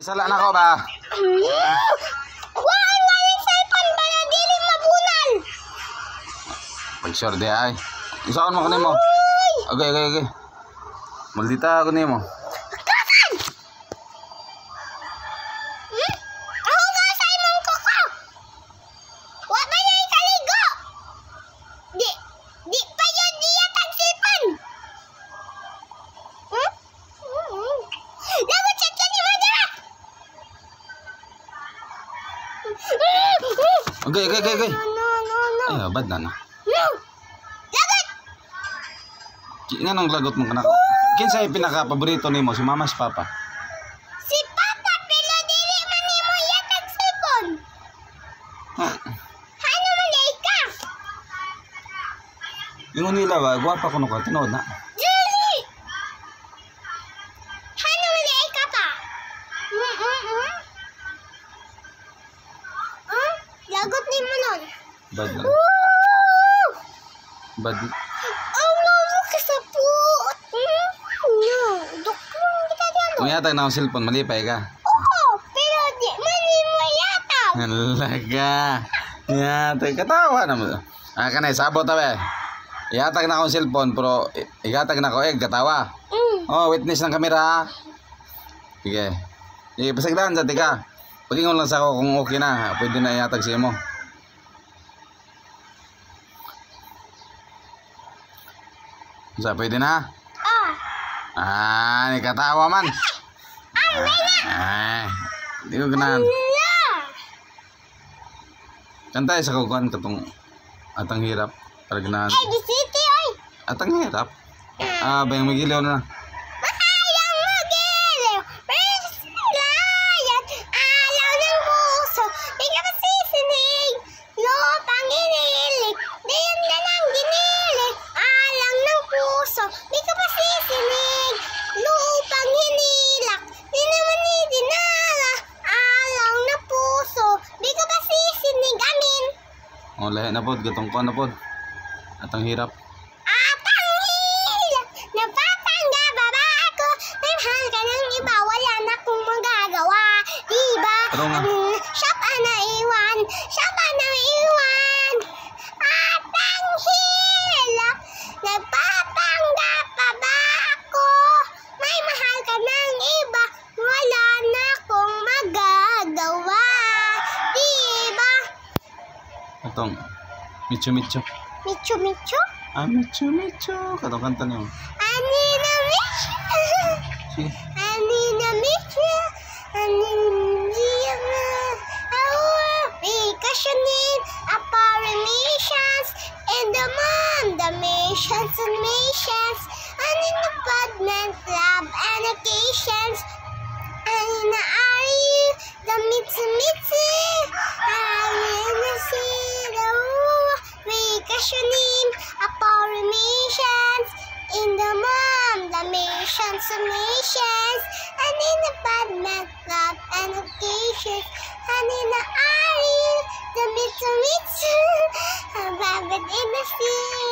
Sala na ko ba? Waan nga yung cellphone ba na dili mabunal? Pag-sure di ay. Isaon mo ko nimo. Okay. Maldita ako nimo. Kasan? Ako nga sa imong kuko. Wa ba na ikaligo? Di pa yun diya tag cellphone. Lagot chat ka ni Madara. Okay. No. Ay, bad na. Lagot! Nga nang lagot mo kanako. Kinsa yung pinaka-paborito nimo, si mama si papa? Si Papa pero dili man nimo yatag cellphone. Ano man ka? Yung nila ba, guwapa ko ka, tinood na. Dili! Ano man ka pa? Lagot ni mo nun. Bad na. Bad. Ang lalo ka sa puot. Duklong kita diyan. Kung yatag na akong cellphone, malipay ka. Oo, pero di man nimo yatag. Halaga. Yatag, katawa naman. Kanay, sabot na ba? Yatag na akong cellphone, pero igatag na ako katawa. Oh, witness ng kamera. Sige. Pasagdaan sa tika. Pagingon lang sa ako kung okay na. Pwede na yatag siya mo. Sa pwede na? Ni katawa man. Hindi ko ganahan. Kantay sa kukuhan katong atang hirap. Para ganahan. Di city ay. Atang hirap? Bayang magilaw na. Mahayang magiliw. Layan. Alaw ng puso. Di ka masisinig. Lupang inilig. Diyan na lang ginilig. Alang ng puso. Di ka masisinig. Lupang hinilak. Di naman ni dinala. Alaw ng puso. Di ka masisinig. Amin. O, lahat na po. Gatong ko na po. Atang hirap. Napatangga baba ako. May mahal ka ng iba. Wala na kong magagawa. Diba? Pero nga. Shop na iwan. Atang hilak. Nagpatangga pa ba ako? May mahal ka ng iba. Wala na kong magagawa. Diba? Atong Micho. Micho? Micho. Katong kanta niyo. Anina Micho. Sige. Anina Micho. Vacationing, apparitions, in the moon, the missions and missions, and in the pregnant love and occasions, and in the Ari, the Mitsumitsu, and in the sea, the vacationing, apparitions, in the moon, the missions and missions, and in the pregnant love and occasions, and in the Ari, the Mitsumitsu, a rabbit in the sea.